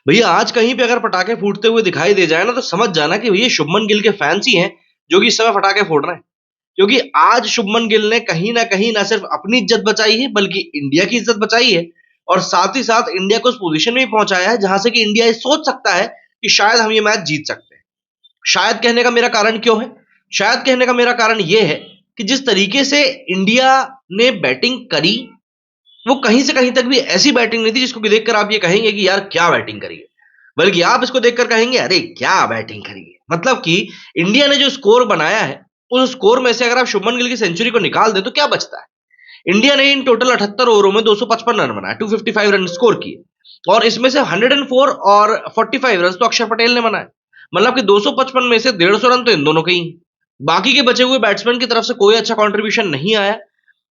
भैया आज कहीं पे अगर पटाखे फूटते हुए दिखाई दे जाए ना तो समझ जाना कि भैया शुभमन गिल के फैंस ही हैं जो कि इस समय पटाखे फोड़ रहे हैं। क्योंकि आज शुभमन गिल ने कहीं ना सिर्फ अपनी इज्जत बचाई है बल्कि इंडिया की इज्जत बचाई है। और साथ ही साथ इंडिया को उस पोजीशन में भी पहुंचाया है जहां से कि इंडिया ये सोच सकता है कि शायद हम ये मैच जीत सकते हैं। शायद कहने का मेरा कारण क्यों है? शायद कहने का मेरा कारण यह है कि जिस तरीके से इंडिया ने बैटिंग करी वो कहीं से कहीं तक भी ऐसी बैटिंग नहीं थी जिसको कि देखकर आप ये कहेंगे कि यार क्या बैटिंग करी है। बल्कि आप इसको देखकर कहेंगे अरे क्या बैटिंग करी है। मतलब कि इंडिया ने जो स्कोर बनाया है उस स्कोर में से अगर आप शुभमन गिल की सेंचुरी को निकाल दें तो क्या बचता है? इंडिया ने इन टोटल 78 ओवरों में 255 रन बनाए, 255 रन स्कोर किए। और इसमें से 104 और 45 रन तो अक्षर पटेल ने बनाए। मतलब कि 255 में से 150 रन तो इन दोनों के ही हैं। बाकी के बचे हुए बैट्समैन की तरफ से कोई अच्छा कंट्रीब्यूशन नहीं आया।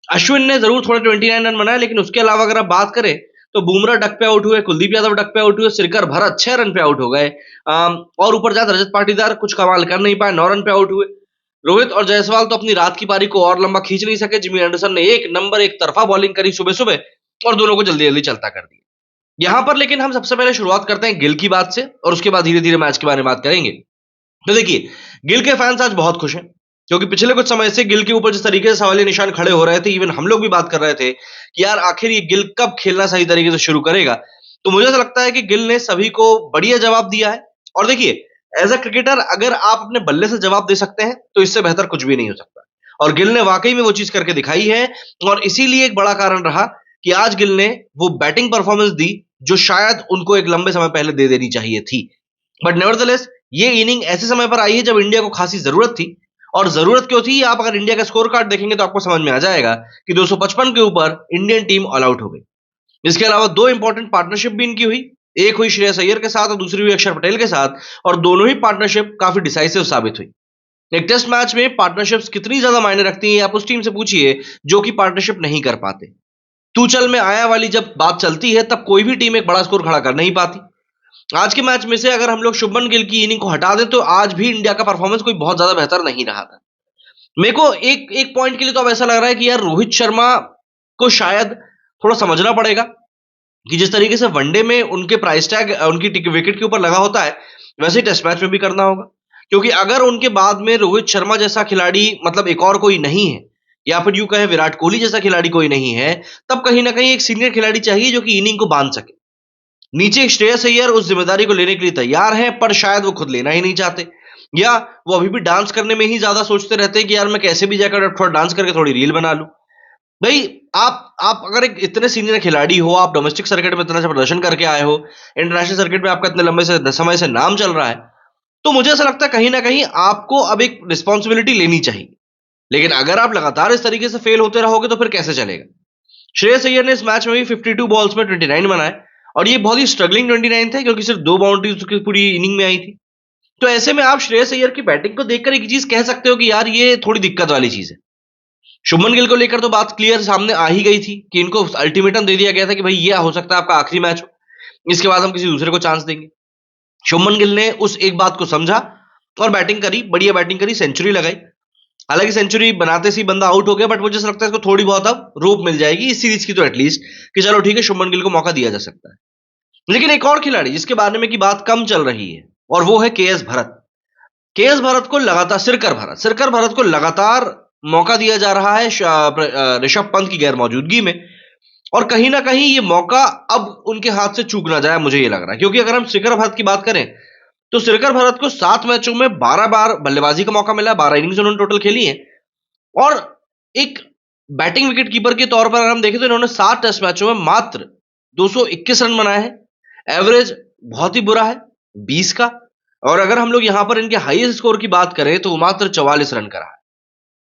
अश्विन ने जरूर थोड़े 29 रन बनाए लेकिन उसके अलावा अगर आप बात करें तो बुमराह डक पे आउट हुए, कुलदीप यादव डक पे आउट हुए, सिरकर भरत 6 रन पे आउट हो गए। और ऊपर जाकर रजत पाटीदार कुछ कमाल कर नहीं पाए, 9 रन पे आउट हुए। रोहित और जायसवाल तो अपनी रात की पारी को और लंबा खींच नहीं सके। जिमी एंडरसन ने एक नंबर एक तरफा बॉलिंग करी सुबह सुबह और दोनों को जल्दी जल्दी चलता कर दिया। यहां पर लेकिन हम सबसे पहले शुरुआत करते हैं गिल की बात से और उसके बाद धीरे धीरे मैच के बारे में बात करेंगे। तो देखिए, गिल के फैंस आज बहुत खुश हैं क्योंकि पिछले कुछ समय से गिल के ऊपर जिस तरीके से सवालिया निशान खड़े हो रहे थे, इवन हम लोग भी बात कर रहे थे कि यार आखिर ये गिल कब खेलना सही तरीके से शुरू करेगा। तो मुझे ऐसा लगता है कि गिल ने सभी को बढ़िया जवाब दिया है। और देखिए, एज अ क्रिकेटर अगर आप अपने बल्ले से जवाब दे सकते हैं तो इससे बेहतर कुछ भी नहीं हो सकता। और गिल ने वाकई में वो चीज करके दिखाई है। और इसीलिए एक बड़ा कारण रहा कि आज गिल ने वो बैटिंग परफॉर्मेंस दी जो शायद उनको एक लंबे समय पहले दे देनी चाहिए थी। बट नेवरदलेस ये इनिंग ऐसे समय पर आई है जब इंडिया को खासी जरूरत थी। और जरूरत क्यों थी, आप अगर इंडिया का स्कोर कार्ड देखेंगे तो आपको समझ में आ जाएगा कि 255 के ऊपर इंडियन टीम ऑल आउट हो गई। इसके अलावा दो इंपॉर्टेंट पार्टनरशिप भी इनकी हुई। एक हुई श्रेयस अय्यर के साथ और दूसरी हुई अक्षर पटेल के साथ। और दोनों ही पार्टनरशिप काफी डिसाइसिव साबित हुई। एक टेस्ट मैच में पार्टनरशिप्स कितनी ज्यादा मायने रखती हैं आप उस टीम से पूछिए जो कि पार्टनरशिप नहीं कर पाते। तू चल में आया वाली जब बात चलती है तब कोई भी टीम एक बड़ा स्कोर खड़ा कर नहीं पाती। आज के मैच में से अगर हम लोग शुभमन गिल की इनिंग को हटा दें तो आज भी इंडिया का परफॉर्मेंस कोई बहुत ज्यादा बेहतर नहीं रहा था। मेरे को एक एक पॉइंट के लिए तो अब ऐसा लग रहा है कि यार रोहित शर्मा को शायद थोड़ा समझना पड़ेगा कि जिस तरीके से वनडे में उनके प्राइस टैग उनकी विकेट के ऊपर लगा होता है वैसे ही टेस्ट मैच में भी करना होगा। क्योंकि अगर उनके बाद में रोहित शर्मा जैसा खिलाड़ी मतलब एक और कोई नहीं है या फिर यूं कहें विराट कोहली जैसा खिलाड़ी कोई नहीं है, तब कहीं ना कहीं एक सीनियर खिलाड़ी चाहिए जो कि इनिंग को बांध सके। नीचे श्रेयस अय्यर उस जिम्मेदारी को लेने के लिए तैयार हैं पर शायद वो खुद लेना ही नहीं चाहते। या वो अभी भी डांस करने में ही ज्यादा सोचते रहते हैं कि यार मैं कैसे भी जाकर थोड़ा डांस करके थोड़ी रील बना लूं। भाई, आप अगर एक इतने सीनियर खिलाड़ी हो, आप डोमेस्टिक सर्किट में इतना अच्छा प्रदर्शन करके आए हो, इंटरनेशनल सर्किट में आपका इतने लंबे से समय से नाम चल रहा है, तो मुझे ऐसा लगता है कहीं ना कहीं आपको अब एक रिस्पॉन्सिबिलिटी लेनी चाहिए। लेकिन अगर आप लगातार इस तरीके से फेल होते रहोगे तो फिर कैसे चलेगा? श्रेयस अय्यर ने इस मैच में भी 52 बॉल्स में 29 बनाए। और ये बहुत ही स्ट्रगलिंग 29 थे क्योंकि सिर्फ 2 बाउंड्रीज उसकी पूरी इनिंग में आई थी। तो ऐसे में आप श्रेयस अय्यर की बैटिंग को देखकर एक चीज कह सकते हो कि यार ये थोड़ी दिक्कत वाली चीज है। शुभमन गिल को लेकर तो बात क्लियर सामने आ ही गई थी कि इनको अल्टीमेटम दे दिया गया था कि भाई ये हो सकता है आपका आखिरी मैच हो, इसके बाद हम किसी दूसरे को चांस देंगे। शुभमन गिल ने उस एक बात को समझा और बैटिंग करी, बढ़िया बैटिंग करी, सेंचुरी लगाई। हालांकि सेंचुरी बनाते से ही बंदा आउट हो गया बट मुझे ऐसा लगता है इसको थोड़ी बहुत अब रोप मिल जाएगी इस सीरीज की तो एटलीस्ट कि चलो ठीक है शुभमन गिल को मौका दिया जा सकता है। लेकिन एक और खिलाड़ी जिसके बारे में की बात कम चल रही है और वो है केएस भरत। केएस भरत को लगातार सिरकर भरत को लगातार मौका दिया जा रहा है ऋषभ पंत की गैर मौजूदगी में। और कहीं ना कहीं ये मौका अब उनके हाथ से चूक ना जाए, मुझे ये लग रहा है। क्योंकि अगर हम सिरकर भरत की बात करें तो सिरकर भरत को 7 मैचों में 12 बार बल्लेबाजी का मौका मिला, 12 इनिंग्स उन्होंने टोटल खेली है। और एक बैटिंग विकेट कीपर के तौर पर अगर हम देखें तो इन्होंने 7 टेस्ट मैचों में मात्र 221 रन बनाए हैं। एवरेज बहुत ही बुरा है 20 का। और अगर हम लोग यहां पर इनके हाईएस्ट स्कोर की बात करें तो वो मात्र 44 रन का रहा है।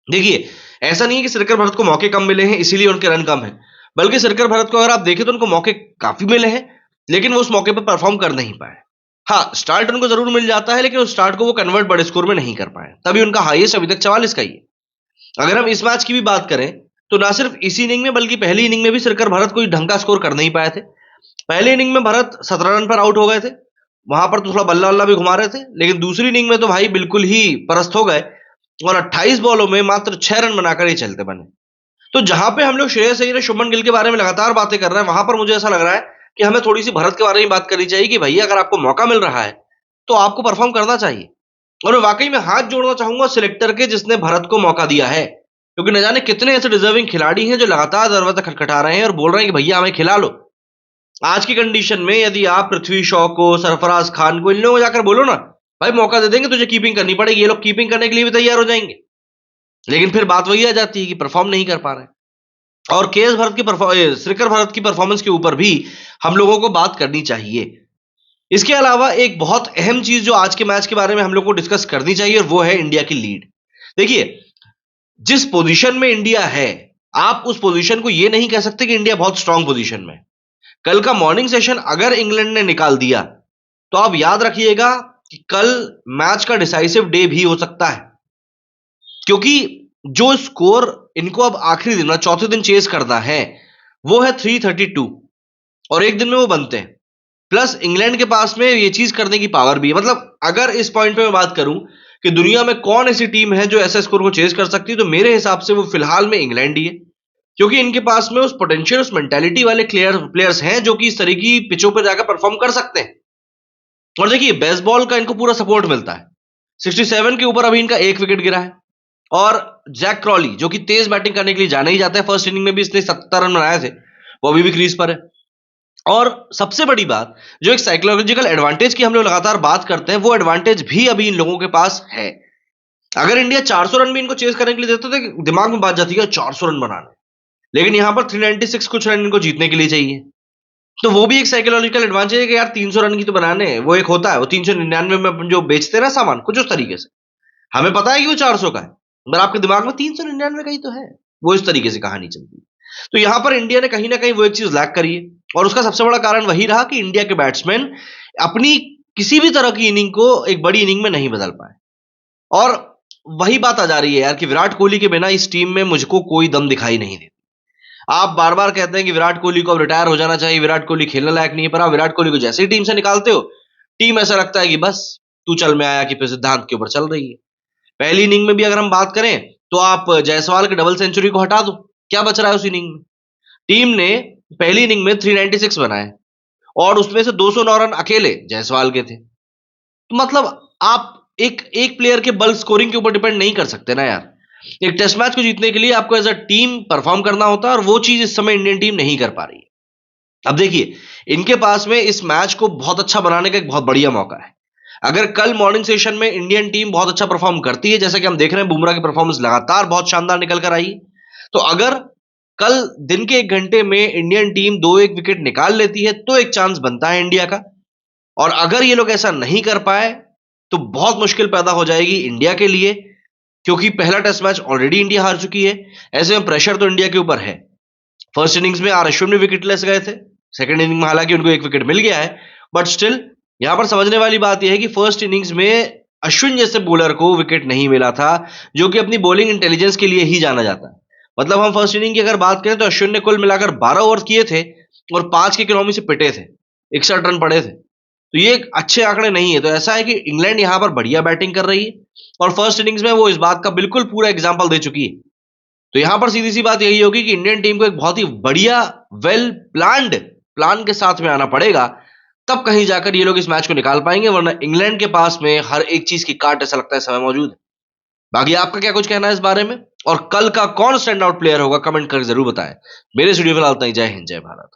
देखिए, ऐसा नहीं है कि सिरकर भरत को मौके कम मिले हैं इसीलिए उनके रन कम है, बल्कि सिरकर भरत को अगर आप देखें तो उनको मौके काफी मिले हैं लेकिन वो उस मौके पर परफॉर्म कर नहीं पाए। हाँ, स्टार्ट उनको जरूर मिल जाता है लेकिन उस स्टार्ट को वो कन्वर्ट बड़े स्कोर में नहीं कर पाए, तभी उनका हाईएस्ट अभी तक 44 का ही है। अगर हम इस मैच की भी बात करें तो ना सिर्फ इसी इनिंग में बल्कि पहली इनिंग में भी सिरकर भरत कोई ढंग का स्कोर कर नहीं पाए थे। पहले इनिंग में भरत 17 रन पर आउट हो गए थे, वहां पर तो थोड़ा बल्ला वल्ला भी घुमा रहे थे। लेकिन दूसरी इनिंग में तो भाई बिल्कुल ही परस्त हो गए और 28 बॉलों में मात्र 6 रन बनाकर ही चलते बने। तो जहां पे हम लोग श्रेयस अय्यर शुभमन गिल के बारे में लगातार बातें कर रहे हैं वहां पर मुझे ऐसा लग रहा है कि हमें थोड़ी-सी भारत के बारे में बात करनी चाहिए कि भैया अगर आपको मौका मिल रहा है, तो आपको परफ़ॉर्म करना चाहिए। और मैं वाक़ई में हाथ जोड़ना चाहूँगा सिलेक्टर के जिसने भारत को मौका दिया है। क्योंकि न जाने कितने ऐसे डिज़र्विंग खिलाड़ी हैं जो लगातार दरवाज़ा खटखटा रहे हैं और बोल रहे हैं कि भैया हमें खिला लो। आज की कंडीशन में यदि आप पृथ्वी शॉ को, सरफराज खान को, इन लोगों को जाकर बोलो ना, भाई मौका दे देंगे तुझे कीपिंग करनी पड़ेगी, ये लोग कीपिंग करने के लिए भी तैयार हो जाएँगे। लेकिन फिर बात वही आ जाती है कि परफ़ॉर्म नहीं कर पा रहे हैं। और केएस भरत की श्रीकर भरत की परफ़ॉर्मेंस के ऊपर भी हम लोगों को बात करनी चाहिए। इसके अलावा एक बहुत अहम चीज़ जो आज के मैच के बारे में हम लोग को डिस्कस करनी चाहिए और वो है इंडिया की लीड। देखिए, जिस पोज़ीशन में इंडिया है, आप उस पोज़ीशन को ये नहीं कह सकते कि इंडिया बहुत स्ट्रॉन्ग पोज़ीशन में है। कल का मॉर्निंग सेशन अगर इंग्लैंड ने निकाल दिया, तो आप याद रखिएगा कि कल मैच का डिसाइसिव डे भी हो सकता है। क्योंकि जो स्कोर इनको अब आखिरी दिन मतलब चौथे दिन चेस करना है, वो है 332 और एक दिन में वो बनते हैं। प्लस इंग्लैंड के पास में ये चीज करने की पावर भी है। मतलब अगर इस पॉइंट पे मैं बात करूं कि दुनिया में कौन ऐसी टीम है जो ऐसे स्कोर को चेस कर सकती है, तो मेरे हिसाब से वो फिलहाल में इंग्लैंड ही है। क्योंकि इनके पास में उस पोटेंशियल, उस मेंटालिटी वाले प्लेयर्स हैं जो कि इस तरह की पिचों पर जाकर परफॉर्म कर सकते हैं। और देखिए, बेसबॉल का इनको पूरा सपोर्ट मिलता है। 67 के ऊपर अभी इनका एक विकेट गिरा है। और जैक क्रॉली जो कि तेज बैटिंग करने के लिए जाना ही जाता है, फर्स्ट इनिंग में भी इसने 70 रन बनाए थे, वो अभी भी क्रीज पर है। और सबसे बड़ी बात, जो एक साइकोलॉजिकल एडवांटेज की हम लोग लगातार बात करते हैं, वो एडवांटेज भी अभी इन लोगों के पास है। अगर इंडिया 400 रन भी इनको चेस करने के लिए देता तो दिमाग में बात जाती है 400 रन बनाने, लेकिन यहां पर 396 कुछ रन इनको जीतने के लिए चाहिए। तो वो भी एक साइकोलॉजिकल एडवांटेज है कि यार 300 रन की तो बनाने हैं। वो एक होता है, वो 399 में अपन जो बेचते हैं ना सामान, कुछ उस तरीके से हमें पता है कि वो 400 का है, पर आपके दिमाग में 399 का ही तो है। वो इस तरीके से कहानी चलती है। तो यहां पर इंडिया ने कहीं ना कहीं वो एक चीज लैक करी है, और उसका सबसे बड़ा कारण वही रहा कि इंडिया के बैट्समैन अपनी किसी भी तरह की इनिंग को एक बड़ी इनिंग में नहीं बदल पाए। और वही बात आ जा रही है यार कि विराट कोहली के बिना इस टीम में मुझको कोई दम दिखाई नहीं देती। आप बार बार कहते हैं कि विराट कोहली को अब रिटायर हो जाना चाहिए, विराट कोहली खेलने लायक नहीं है, पर आप विराट कोहली को जैसे ही टीम से निकालते हो, टीम ऐसा लगता है कि बस तू चल में आया कि फिर सिद्धांत के ऊपर चल रही है। पहली इनिंग में भी अगर हम बात करें तो आप जायसवाल के डबल सेंचुरी को हटा दो, क्या बच रहा है उस इनिंग में? टीम ने पहली इनिंग में 396 बनाए और उसमें से 209 रन अकेले जायसवाल के थे। तो मतलब आप एक एक प्लेयर के बल्क स्कोरिंग के ऊपर डिपेंड नहीं कर सकते ना यार। एक टेस्ट मैच को जीतने के लिए आपको एज अ टीम परफॉर्म करना होता है, और वो चीज इस समय इंडियन टीम नहीं कर पा रही है। अब देखिए, इनके पास में इस मैच को बहुत अच्छा बनाने का एक बहुत बढ़िया मौका है। अगर कल मॉर्निंग सेशन में इंडियन टीम बहुत अच्छा परफॉर्म करती है, जैसा कि हम देख रहे हैं बुमराह की परफॉर्मेंस लगातार बहुत शानदार निकल कर आई है, तो अगर कल दिन के 1 घंटे में इंडियन टीम 2-1 विकेट निकाल लेती है, तो एक चांस बनता है इंडिया का। और अगर ये लोग ऐसा नहीं कर पाए, तो बहुत मुश्किल पैदा हो जाएगी इंडिया के लिए, क्योंकि पहला टेस्ट मैच ऑलरेडी इंडिया हार चुकी है। ऐसे में प्रेशर तो इंडिया के ऊपर है। फर्स्ट इनिंग्स में आर अश्विन भी विकेटलेस गए थे, सेकंड इनिंग में हालांकि उनको एक विकेट मिल गया है, बट स्टिल यहां पर समझने वाली बात यह है कि फर्स्ट इनिंग्स में अश्विन जैसे बॉलर को विकेट नहीं मिला था, जो कि अपनी बॉलिंग इंटेलिजेंस के लिए ही जाना जाता है। मतलब हम फर्स्ट इनिंग की अगर बात करें तो अश्विन ने कुल मिलाकर 12 ओवर किए थे और 5 के इकोनॉमी से पिटे थे, 61 रन पड़े थे। तो ये एक अच्छे आंकड़े नहीं है। तो ऐसा है कि इंग्लैंड यहां पर बढ़िया बैटिंग कर रही है और फर्स्ट इनिंग्स में वो इस बात का बिल्कुल पूरा एग्जाम्पल दे चुकी है। तो यहां पर सीधी सी बात यही होगी कि इंडियन टीम को एक बहुत ही बढ़िया वेल प्लान्ड प्लान के साथ में आना पड़ेगा, तब कहीं जाकर ये लोग इस मैच को निकाल पाएंगे, वरना इंग्लैंड के पास में हर एक चीज की काट ऐसा लगता है समय मौजूद है। बाकी आपका क्या कुछ कहना है इस बारे में, और कल का कौन स्टैंड आउट प्लेयर होगा, कमेंट करके जरूर बताएं। मेरे स्टूडियो में डालता ही। जय हिंद, जय भारत।